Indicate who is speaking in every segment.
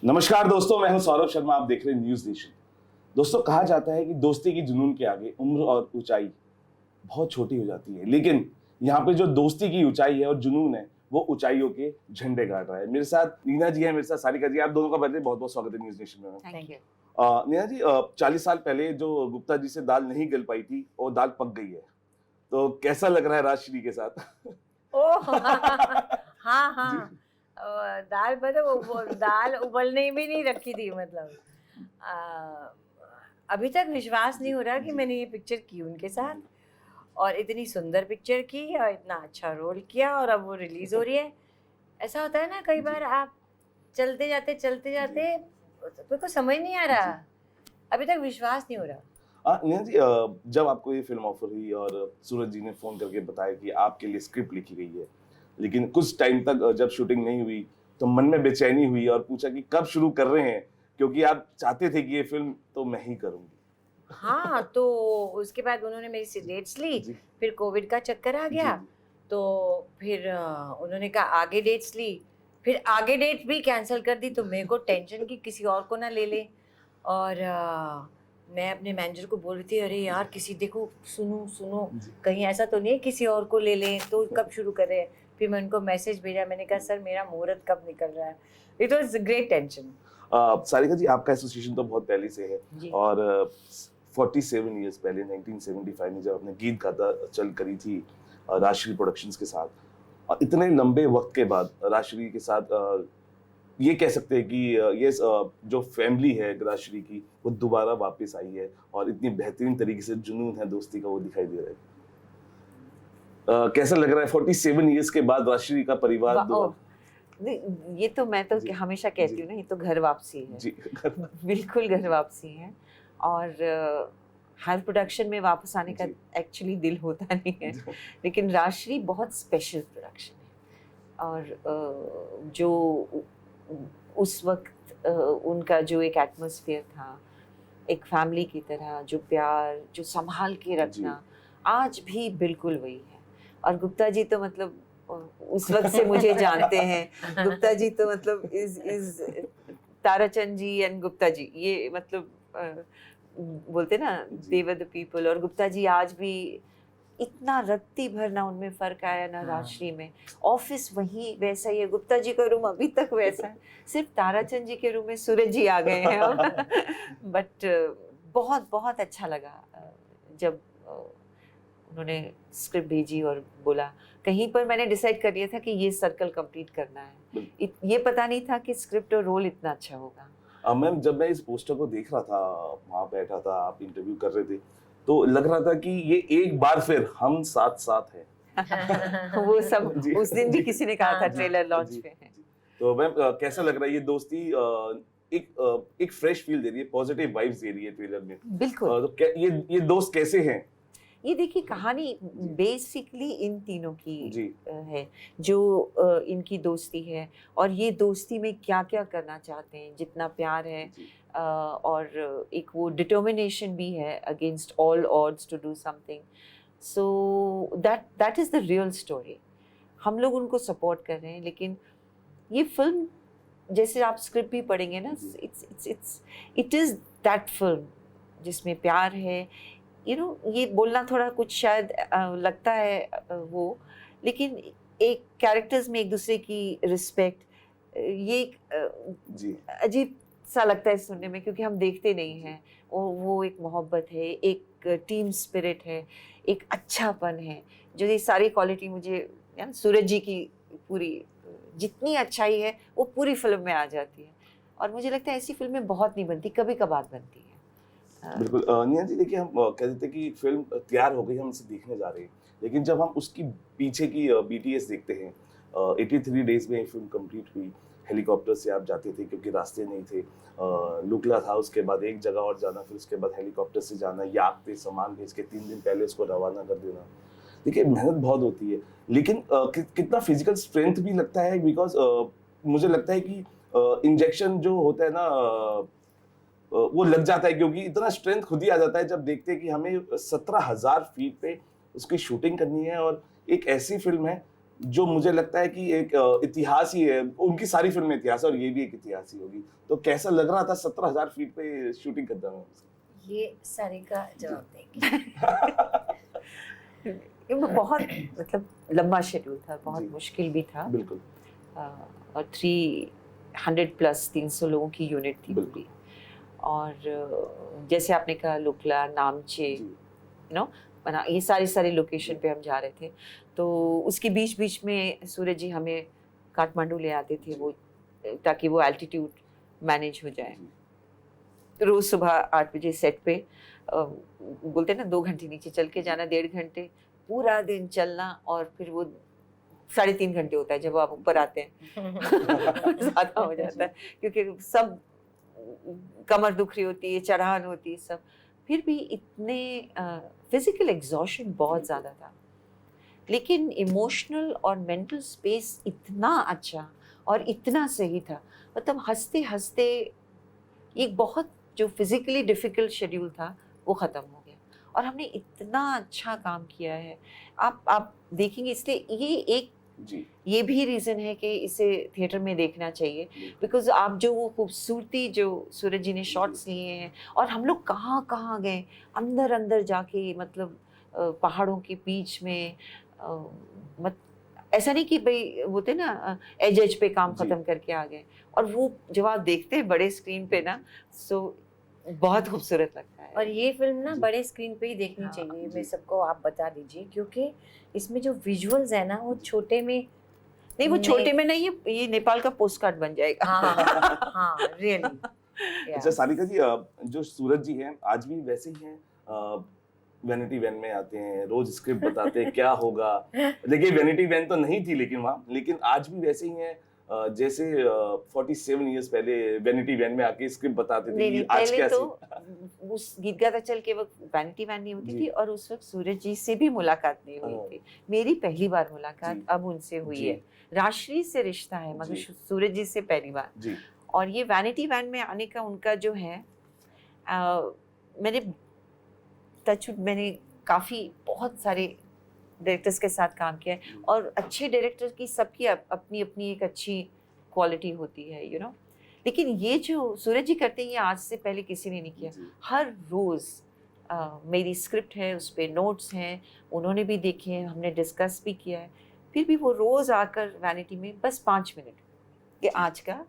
Speaker 1: नमस्कार दोस्तों, मैं हूं सौरभ शर्मा। आप देख रहे हैं न्यूज नेशन। दोस्तों, कहा जाता है कि दोस्ती की जुनून के आगे उम्र और ऊंचाई बहुत छोटी हो जाती है, लेकिन यहाँ पे जो दोस्ती की ऊंचाई है और जुनून है वो ऊंचाइयों के झंडे गाड़ रहा है। मेरे साथ नीना जी है, मेरे साथ सारिका जी। आप दोनों का पहले बहुत बहुत स्वागत है न्यूज नेशन में।
Speaker 2: Thank you.
Speaker 1: नीना जी, 40 साल पहले जो गुप्ता जी से दाल नहीं गल पाई थी वो दाल पक गई है, तो कैसा लग रहा है राजश्री के साथ?
Speaker 2: ओह हाँ हाँ।
Speaker 1: जी।
Speaker 2: दाल मतलब वो दाल उबलने भी नहीं रखी थी, मतलब अभी तक विश्वास नहीं हो रहा कि मैंने ये पिक्चर की उनके साथ, और इतनी सुंदर पिक्चर की और इतना अच्छा रोल किया, और अब वो रिलीज हो रही है। ऐसा होता है ना, कई बार आप चलते जाते मेरे को समझ नहीं आ रहा, अभी तक विश्वास नहीं हो रहा।
Speaker 1: नीना जी, जब आपको ये फिल्म ऑफर हुई और सूरज जी ने फोन करके बताया कि आपके लिए स्क्रिप्ट लिखी गई है, लेकिन कुछ टाइम तक जब शूटिंग नहीं हुई तो मन में बेचैनी हुई और पूछा कि कब शुरू कर रहे हैं, क्योंकि आप चाहते थे कि ये फिल्म तो मैं ही करूंगी।
Speaker 2: हाँ, तो उसके बाद उन्होंने मेरी से डेट्स ली,
Speaker 1: जी।
Speaker 2: फिर कोविड का चक्कर आ गया,
Speaker 1: जी।
Speaker 2: तो फिर उन्होंने कहा आगे डेट्स ली, फिर आगे डेट भी कैंसिल कर दी, तो मेरे को टेंशन कि किसी और को ना ले ले। और मैं अपने मैनेजर को बोल रही थी, अरे यार किसी देखो, सुनो सुनो,
Speaker 1: जी।
Speaker 2: कहीं ऐसा तो नहीं है किसी और को ले लें, तो कब शुरू कर रहे हैं। फिर मैं उनको मैसेज भेजा, मैंने कहा सर मेरा मुहूर्त कब निकल रहा है। It was great tension.
Speaker 1: Sarika ji, आपका एसोसिएशन तो बहुत पहले से है,
Speaker 2: जी।
Speaker 1: और 47 ईयर्स पहले 1975 में जब आपने गीत गाता चल करी थी राजश्री प्रोडक्शंस के साथ, और इतने लंबे वक्त के बाद राजश्री के साथ ये कह सकते हैं कि ये जो फैमिली है राजश्री की, वो दोबारा वापस आई है और इतनी बेहतरीन तरीके से जुनून है दोस्ती का वो दिखाई दे रहा है। कैसा लग रहा है 47 ईयर्स के बाद राजश्री का परिवार
Speaker 3: नहीं, ये तो मैं तो
Speaker 1: जी।
Speaker 3: हमेशा कहती हूँ ना, ये तो घर वापसी है।
Speaker 1: जी।
Speaker 3: बिल्कुल घर वापसी है। और हर प्रोडक्शन में वापस आने का
Speaker 1: जी।
Speaker 3: एक्चुअली दिल होता नहीं है, लेकिन राजश्री बहुत स्पेशल प्रोडक्शन है। और जो उस वक्त उनका जो एक एटमॉस्फेयर था, एक फैमिली की तरह जो प्यार, जो संभाल के रखना, आज भी बिल्कुल वही है। और गुप्ता जी तो मतलब उस वक्त से मुझे जानते हैं। गुप्ता जी तो मतलब इज ताराचंद जी एंड गुप्ता जी, ये मतलब बोलते ना, दे वर द पीपल। और गुप्ता जी आज भी इतना रत्ती भर ना उनमें फर्क आया ना राजश्री में। ऑफिस वही वैसा ही है, गुप्ता जी का रूम अभी तक वैसा है, सिर्फ ताराचंद जी के रूम में सूरज जी आ गए हैं अब। बट बहुत बहुत अच्छा लगा जब उन्होंने स्क्रिप्ट भेजी और बोला। कहीं पर मैंने डिसाइड कर लिया था कि ये सर्कल कंप्लीट करना है, ये पता नहीं था कि स्क्रिप्ट और रोल इतना अच्छा होगा।
Speaker 1: मैम, जब मैं इस पोस्टर को देख रहा था, वहां बैठा था, आप इंटरव्यू कर रहे थे, तो लग रहा था कि ये एक बार फिर हम साथ साथ हैं।
Speaker 3: वो सब
Speaker 1: जी।
Speaker 3: उस दिन भी
Speaker 1: जी।
Speaker 3: किसी ने कहा था
Speaker 2: हाँ,
Speaker 3: ट्रेलर लॉन्च
Speaker 1: जी।
Speaker 3: पे।
Speaker 1: जी। तो मैम, कैसा लग रहा है ये दोस्ती? एक फ्रेश फील दे रही है, पॉजिटिव वाइब्स दे रही है ट्रेलर में।
Speaker 3: बिल्कुल।
Speaker 1: तो ये दोस्त कैसे हैं?
Speaker 3: ये देखिए, कहानी बेसिकली इन तीनों की
Speaker 1: जी।
Speaker 3: है, जो इनकी दोस्ती है, और ये दोस्ती में क्या क्या करना चाहते हैं, जितना प्यार है,
Speaker 1: जी।
Speaker 3: और एक वो डिटर्मिनेशन भी है against all odds to do something. So that is the real story. हम लोग उनको सपोर्ट कर रहे हैं, लेकिन ये फिल्म, जैसे आप स्क्रिप्ट भी पढ़ेंगे ना, इट इज़ दैट फिल्म जिसमें प्यार है। ये बोलना थोड़ा कुछ शायद लगता है वो, लेकिन एक कैरेक्टर्स में एक दूसरे की रिस्पेक्ट, ये
Speaker 1: जी।
Speaker 3: अजीब सा लगता है सुनने में, क्योंकि हम देखते नहीं हैं। वो एक मोहब्बत है, एक टीम स्पिरिट है, एक अच्छापन है, जो ये सारी क्वालिटी मुझे सूरज जी की पूरी जितनी अच्छाई है वो पूरी फिल्म में आ जाती है। और मुझे लगता है ऐसी फिल्में बहुत नहीं बनती, कभी कभार बनती है।
Speaker 1: बिल्कुल। नीना जी, देखिए, हम कह देते कि फिल्म तैयार हो गई, हम इसे देखने जा रहे हैं, लेकिन जब हम उसकी पीछे की BTS देखते हैं, 83 डेज में फिल्म कंप्लीट हुई। हेलीकॉप्टर से आप जाते थे क्योंकि रास्ते नहीं थे, लुकला था, उसके बाद एक जगह और जाना, फिर उसके बाद हेलीकॉप्टर से जाना, याक पे सामान भेज के 3 दिन पहले उसको रवाना कर देना। देखिए, मेहनत बहुत होती है, लेकिन कितना फिजिकल स्ट्रेंथ भी लगता है, बिकॉज मुझे लगता है कि इंजेक्शन जो होता है ना, वो लग जाता है, क्योंकि इतना स्ट्रेंथ खुद ही आ जाता है जब देखते हैं कि हमें 17,000 फीट पे उसकी शूटिंग करनी है, और एक ऐसी फिल्म है जो मुझे लगता है कि एक इतिहास ही है, उनकी सारी फिल्में इतिहास है और ये भी एक इतिहास ही होगी। तो कैसा लग रहा था 17,000 फीट पे शूटिंग करता हूँ?
Speaker 2: ये सारे का जवाब देंगे।
Speaker 3: ये बहुत मतलब लंबा शेड्यूल था, बहुत
Speaker 1: जी।
Speaker 3: मुश्किल भी था।
Speaker 1: बिल्कुल।
Speaker 3: और 300+ लोगों की यूनिट थी
Speaker 1: बिल्कुल।
Speaker 3: पूरी। और जैसे आपने कहा लुकला, नामचे,
Speaker 1: जी।
Speaker 3: यू नो, बना, ये सारी लोकेशन पे हम जा रहे थे। तो उसके बीच बीच में सूरज जी हमें काठमांडू ले आते थे, वो ताकि वो एल्टीट्यूड मैनेज हो जाए। रोज सुबह 8 बजे सेट पे बोलते ना 2 घंटे नीचे चल के जाना, 1.5 घंटे पूरा दिन चलना, और फिर वो 3.5 घंटे होता है जब आप ऊपर आते हैं। ज़्यादा हो जाता है क्योंकि सब कमर दुख रही होती है, चढ़ान होती है सब। फिर भी इतने फिजिकल एग्जॉशन बहुत ज़्यादा था, लेकिन इमोशनल और मेंटल स्पेस इतना अच्छा और इतना सही था। मतलब हंसते हंसते एक बहुत जो फिजिकली डिफिकल्ट शेड्यूल था वो ख़त्म हो गया, और हमने इतना अच्छा काम किया है। आप देखेंगे, इसलिए ये एक
Speaker 1: जी।
Speaker 3: ये भी रीज़न है कि इसे थिएटर में देखना चाहिए, बिकॉज आप जो वो खूबसूरती जो सूरज जी ने शॉट्स लिए हैं, और हम लोग कहाँ कहाँ गए अंदर अंदर जाके, मतलब पहाड़ों के बीच में, मत ऐसा नहीं कि भाई बोलते ना एज एज पे काम
Speaker 1: जी।
Speaker 3: ख़त्म करके आ गए। और वो जब आप देखते हैं बड़े स्क्रीन पे ना, सो बहुत खूबसूरत लगता है।
Speaker 2: और ये फिल्म ना
Speaker 1: जी।
Speaker 2: बड़े स्क्रीन पे ही देखनी
Speaker 3: हाँ,
Speaker 2: चाहिए,
Speaker 1: जी।
Speaker 2: मैं सबको आप बता दीजिए, क्योंकि इसमें जो विजुअल्स है ना वो छोटे में
Speaker 3: नहीं, वो छोटे में नहीं है, ये नेपाल का पोस्ट कार्ड बन जाएगा।
Speaker 2: हाँ हाँ रियली।
Speaker 1: अच्छा सारिका जी, जो सूरज जी हैं आज भी वैसे ही हैं, वैनिटी वैन में आते हैं, रोज स्क्रिप्ट बताते हैं क्या होगा। देखिए वैनिटी वैन तो नहीं थी लेकिन वहाँ, लेकिन आज भी वैसे ही हैं, जैसे 47 इयर्स पहले वैनिटी वैन में आके स्क्रिप्ट बताते थे
Speaker 3: नहीं
Speaker 1: कि
Speaker 3: नहीं,
Speaker 1: आज
Speaker 3: पहले
Speaker 1: क्या
Speaker 3: तो उस गीत गाता चल के वक्त वैनिटी वैन नहीं होती
Speaker 1: जी।
Speaker 3: थी, और उस वक्त सूरज जी से भी मुलाकात नहीं हुई
Speaker 1: हाँ।
Speaker 3: थी। मेरी पहली बार मुलाकात
Speaker 1: जी।
Speaker 3: अब उनसे हुई
Speaker 1: जी।
Speaker 3: है। राजश्री से रिश्ता है, मगर
Speaker 1: जी।
Speaker 3: सूरज जी से पहली बार।
Speaker 1: जी।
Speaker 3: और ये वैनिटी वैन में आने का उनका जो है, मैंने मैंने काफ़ी बहुत सारे डायरेक्टर्स के साथ काम किया है, और अच्छे डायरेक्टर की सबकी अपनी अपनी एक अच्छी क्वालिटी होती है, यू नो। लेकिन ये जो सूरज जी करते हैं, ये आज से पहले किसी ने नहीं किया।
Speaker 1: जी।
Speaker 3: हर रोज़ मेरी स्क्रिप्ट है, उस पर नोट्स हैं, उन्होंने भी देखे हैं, हमने डिस्कस भी किया है। फिर भी वो रोज़ आकर वैनिटी में बस 5 मिनट कि आज का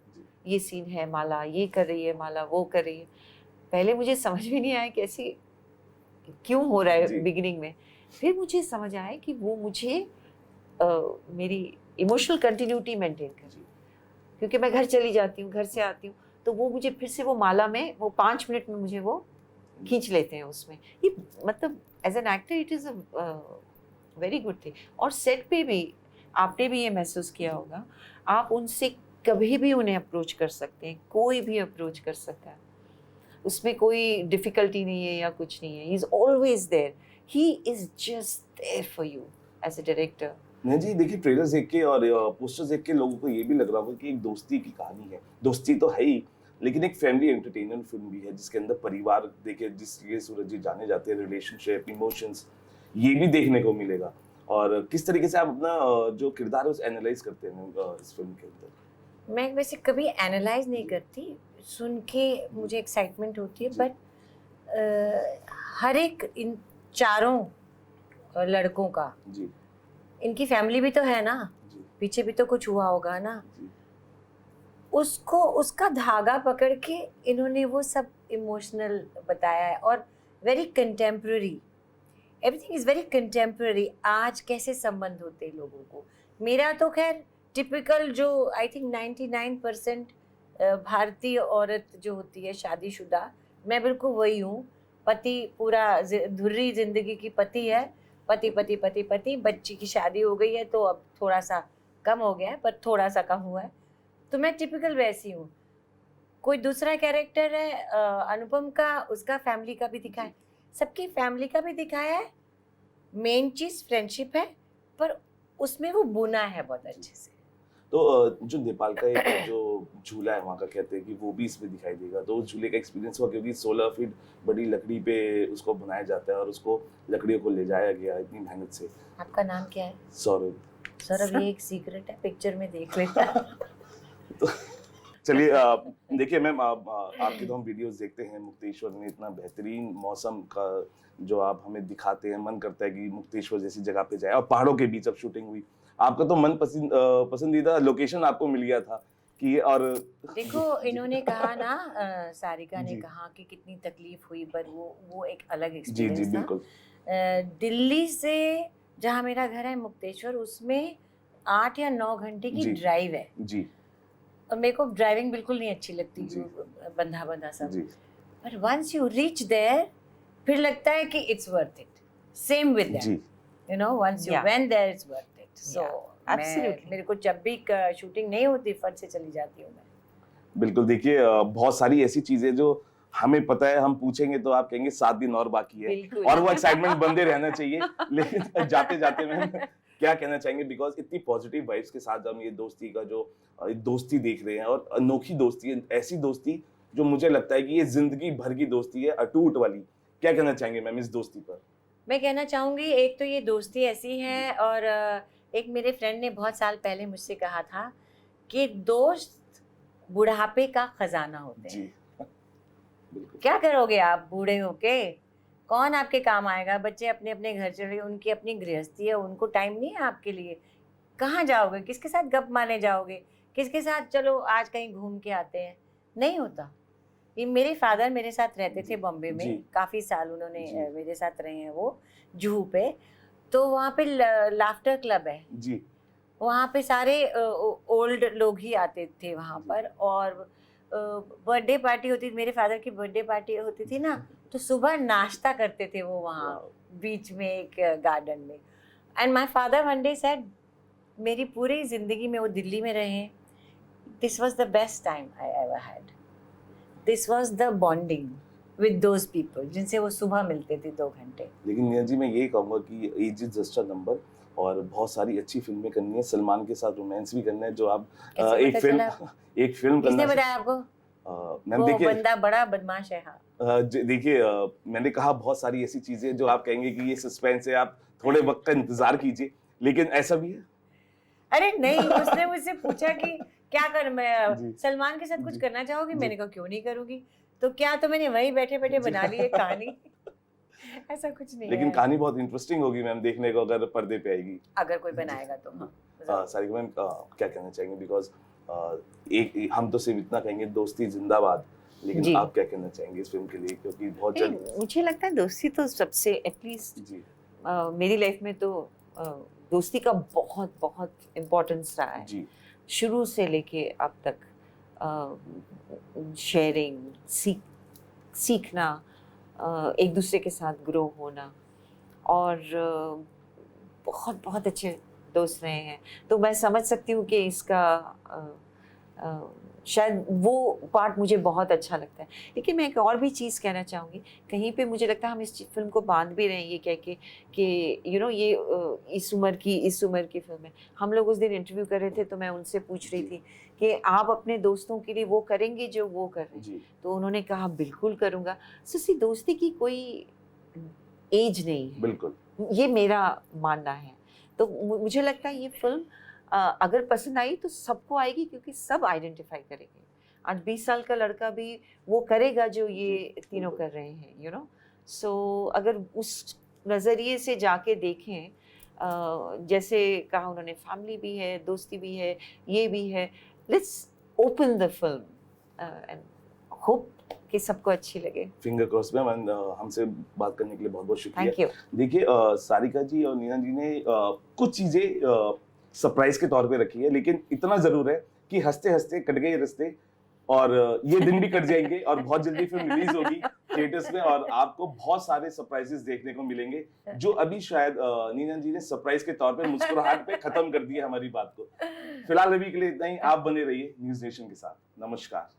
Speaker 3: ये सीन है, माला ये कर रही है, माला वो कर रही है। पहले मुझे समझ में नहीं आया कैसे क्यों हो रहा
Speaker 1: जी।
Speaker 3: है बिगिनिंग में। फिर मुझे समझ आया कि वो मुझे मेरी इमोशनल कंटिन्यूटी मेंटेन कर रही है, क्योंकि मैं घर चली जाती हूँ, घर से आती हूँ, तो वो मुझे फिर से वो माला में वो 5 मिनट में मुझे वो खींच लेते हैं उसमें। ये मतलब as an actor it is a very good thing. और सेट पे भी आपने भी ये महसूस किया होगा, आप उनसे कभी भी उन्हें अप्रोच कर सकते हैं, कोई भी अप्रोच कर सकता है, उसमें कोई डिफ़िकल्टी नहीं है या कुछ नहीं है। He is always there, he is just there for you as a director.
Speaker 1: नहीं जी, देखिए ट्रेलर देख के और पोस्टर्स देख के लोगों को ये भी लग रहा होगा कि एक दोस्ती की कहानी है। दोस्ती तो है ही, लेकिन एक फैमिली एंटरटेनमेंट फिल्म भी है, जिसके अंदर परिवार देखिए जिसके सूरज जी जाने जाते हैं, रिलेशनशिप, इमोशंस, ये भी देखने को मिलेगा। और किस तरीके से आप अपना जो किरदार है उसे एनालाइज करते हैं इस फिल्म के अंदर?
Speaker 2: मैं वैसे कभी एनालाइज नहीं करती, सुन के मुझे एक्साइटमेंट होती है,
Speaker 1: जी।
Speaker 2: बट हर एक इन चारों लड़कों का,
Speaker 1: जी।
Speaker 2: इनकी फैमिली भी तो है ना,
Speaker 1: जी।
Speaker 2: पीछे भी तो कुछ हुआ होगा ना,
Speaker 1: जी।
Speaker 2: उसको उसका धागा पकड़ के इन्होंने वो सब इमोशनल बताया है, और very contemporary, everything is very contemporary. आज कैसे संबंध होते हैं लोगों को, मेरा तो खैर टिपिकल जो आई थिंक 99% भारतीय औरत जो होती है शादीशुदा, मैं बिल्कुल वही हूँ। पति पूरा धुर्री जिंदगी की पति है, पति पति पति पति, बच्ची की शादी हो गई है तो अब थोड़ा सा कम हो गया है, पर थोड़ा सा कम हुआ है, तो मैं टिपिकल वैसी हूँ। कोई दूसरा कैरेक्टर है अनुपम का, उसका फैमिली का भी दिखाया है, सबकी फैमिली का भी दिखाया है। मेन चीज़ फ्रेंडशिप है, पर उसमें वो बुना है बहुत अच्छे से।
Speaker 1: तो जो नेपाल का एक जो झूला है वहाँ का, कहते हैं कि वो भी इसमें दिखाई देगा, तो उस झूले का एक्सपीरियंस हुआ, क्योंकि 16 फीट बड़ी लकड़ी पे उसको बनाया जाता है और उसको लकड़ियों को ले जाया गया इतनी मेहनत से।
Speaker 2: आपका नाम क्या है?
Speaker 1: सौरभ।
Speaker 2: सर अब ये एक सीक्रेट है, पिक्चर में देख लेना।
Speaker 1: तो चलिए देखिए मैम, आपके तो हम वीडियोस देखते हैं, मुक्तेश्वर में इतना बेहतरीन मौसम का जो आप हमें दिखाते हैं, मन करता है कि मुक्तेश्वर जैसी जगह पे जाए, और पहाड़ों के बीच अब शूटिंग हुई, आपका तो मन पसंदीदा लोकेशन आपको मिल गया था कि, और
Speaker 2: देखो इन्होंने कहा ना, सारिका ने
Speaker 1: जी।
Speaker 2: कहा कि कितनी तकलीफ हुई, पर वो एक अलग
Speaker 1: जी जी
Speaker 2: एक्सपीरियंस था।
Speaker 1: बिल्कुल
Speaker 2: दिल्ली से जहाँ मेरा घर है मुक्तेश्वर, उसमें 8 या 9 घंटे की
Speaker 1: जी।
Speaker 2: ड्राइव है,
Speaker 1: जी
Speaker 2: और मेरे को ड्राइविंग बिल्कुल नहीं अच्छी लगती,
Speaker 1: जी।
Speaker 2: बंधा बंधा सब।
Speaker 1: जी
Speaker 2: पर वंस यू रीच देयर, फिर लगता है कि it's worth it. Same with
Speaker 1: जी
Speaker 2: you know, once you
Speaker 3: Yeah.
Speaker 2: Went there it's worth it. So
Speaker 3: absolutely.
Speaker 2: मेरे को जब भी शूटिंग नहीं होती, फट से चली जाती हूँ मैं।
Speaker 1: बिल्कुल। देखिए बहुत सारी ऐसी चीजें जो हमें पता है, हम पूछेंगे तो आप कहेंगे 7 दिन और बाकी है,
Speaker 3: बिल्कुल।
Speaker 1: और वो एक्साइटमेंट बंदे रहना चाहिए। लेकिन जाते जाते मैम क्या कहना चाहेंगे, बिकॉज इतनी पॉजिटिव वाइब्स के साथ हम ये दोस्ती का जो दोस्ती देख रहे हैं, और अनोखी दोस्ती है, ऐसी दोस्ती जो मुझे लगता है कि ये जिंदगी भर की दोस्ती है, अटूट वाली, क्या कहना चाहेंगे मैम इस दोस्ती पर?
Speaker 2: मैं कहना चाहूँगी, एक तो ये दोस्ती ऐसी है, और एक मेरे फ्रेंड ने बहुत साल पहले मुझसे कहा था कि दोस्त बुढ़ापे का खजाना होते
Speaker 1: जी
Speaker 2: हैं।
Speaker 1: बिल्कुल।
Speaker 2: क्या करोगे आप बूढ़े होके? कौन आपके काम आएगा? बच्चे अपने अपने घर चले, उनकी अपनी गृहस्थी है, उनको टाइम नहीं है आपके लिए। कहाँ जाओगे? किसके साथ गप मारने जाओगे? किसके साथ चलो आज कहीं घूम के आते हैं? नहीं होता। ये मेरे फादर मेरे साथ रहते थे बॉम्बे
Speaker 1: जी।
Speaker 2: में, काफ़ी साल उन्होंने
Speaker 1: जी।
Speaker 2: मेरे साथ रहे हैं वो, जुहू पे। तो वहाँ पे लाफ्टर क्लब है,
Speaker 1: जी
Speaker 2: वहाँ पे सारे ओल्ड लोग ही आते थे वहाँ पर, और बर्थडे पार्टी होती थी, मेरे फादर की बर्थडे पार्टी होती थी ना, तो सुबह नाश्ता करते थे वो वहाँ
Speaker 1: वाह।
Speaker 2: बीच में एक गार्डन में। And my father one day said, मेरी पूरी ज़िंदगी में वो दिल्ली में रहे, this was the best time I ever had, this was the bonding with those people जिनसे वो सुबह मिलते थे 2 घंटे।
Speaker 1: लेकिन नीरज जी, मैं यही कहूंगा कि age is just a number, और बहुत सारी अच्छी फिल्में करनी है, सलमान के साथ रोमांस भी करना है, जो आप
Speaker 2: कैसे
Speaker 1: एक
Speaker 2: पता
Speaker 1: फिल्म
Speaker 2: चला?
Speaker 1: एक फिल्म
Speaker 2: किसने
Speaker 1: करना
Speaker 2: बताया आपको?
Speaker 1: मैम
Speaker 2: वो
Speaker 1: देखिए,
Speaker 2: बंदा बड़ा बदमाश है। हाँ,
Speaker 1: देखिए मैंने कहा बहुत सारी ऐसी चीजें जो आप कहेंगे कि ये सस्पेंस है, आप थोड़े वक्त का इंतजार कीजिए, लेकिन ऐसा भी है।
Speaker 2: अरे नहीं, उसने मुझसे पूछा कि क्या कर,
Speaker 1: जी।
Speaker 2: मैं सलमान के साथ कुछ
Speaker 1: जी।
Speaker 2: करना चाहोगी?
Speaker 1: जी।
Speaker 2: मैंने कहा क्यों नहीं करूंगी, तो क्या, तो मैंने वहीं बैठे बैठे
Speaker 1: जी।
Speaker 2: बना ली एक कहानी। ऐसा कुछ नहीं
Speaker 1: लेकिन
Speaker 2: है,
Speaker 1: कहानी बहुत इंटरेस्टिंग होगी मैम, देखने को अगर पर्दे पे आएगी।
Speaker 2: अगर कोई बनाएगा तो। हाँ,
Speaker 1: सारिका मैम क्या कहना चाहेंगे, बिकॉज हम तो सिर्फ इतना कहेंगे दोस्ती जिंदाबाद, लेकिन
Speaker 3: जी।
Speaker 1: आप क्या कहना चाहेंगे इस फिल्म के लिए, क्योंकि बहुत जल्द।
Speaker 3: नहीं, मुझे लगता है दोस्ती तो सबसे एटलीस्ट
Speaker 1: जी
Speaker 3: मेरी लाइफ में तो दोस्ती का बहुत बहुत इम्पोर्टेंस रहा है,
Speaker 1: जी
Speaker 3: शुरू से लेके अब तक। शेयरिंग, सीखना, एक दूसरे के साथ ग्रो होना, और बहुत बहुत अच्छे दोस्त रहे हैं। तो मैं समझ सकती हूँ कि इसका शायद वो पार्ट मुझे बहुत अच्छा लगता है। लेकिन मैं एक और भी चीज़ कहना चाहूँगी, कहीं पे मुझे लगता है हम इस फिल्म को बांध भी रहे हैं ये कह के कि यू नो ये इस उम्र की फिल्म है। हम लोग उस दिन इंटरव्यू कर रहे थे, तो मैं उनसे पूछ रही थी कि आप अपने दोस्तों के लिए वो करेंगे जो वो कर रहे हैं?
Speaker 1: जी
Speaker 3: तो उन्होंने कहा बिल्कुल करूँगा। सो दोस्ती की कोई एज नहीं है,
Speaker 1: बिल्कुल।
Speaker 3: ये मेरा मानना है। तो मुझे लगता है ये फिल्म अगर पसंद आई तो सबको आएगी, क्योंकि सब आइडेंटिफाई करेंगे। आज 20 साल का लड़का भी वो करेगा जो ये तीनों कर रहे हैं, यू नो। सो अगर उस नज़रिए से जाके देखें, जैसे कहा उन्होंने, फैमिली भी है, दोस्ती भी है, ये भी है। Let's open the film and hope कि सबको अच्छी लगे।
Speaker 1: फिंगर क्रॉस मैम, हमसे बात करने के लिए बहुत बहुत शुक्रिया।
Speaker 3: Thank you.
Speaker 1: देखिए सारिका जी और नीना जी ने कुछ चीजें सरप्राइज के तौर पे रखी है, लेकिन इतना जरूर है कि हंसते हंसते कट गए रास्ते, और ये दिन भी कट जाएंगे, और बहुत जल्दी फिल्म रिलीज होगी थिएटर्स में, और आपको बहुत सारे सरप्राइजेस देखने को मिलेंगे, जो अभी शायद नीना जी ने सरप्राइज के तौर पे मुस्कुराहट पे खत्म कर दिया हमारी बात को। फिलहाल अभी के लिए इतना ही। आप बने रहिए न्यूज़ नेशन के साथ। नमस्कार।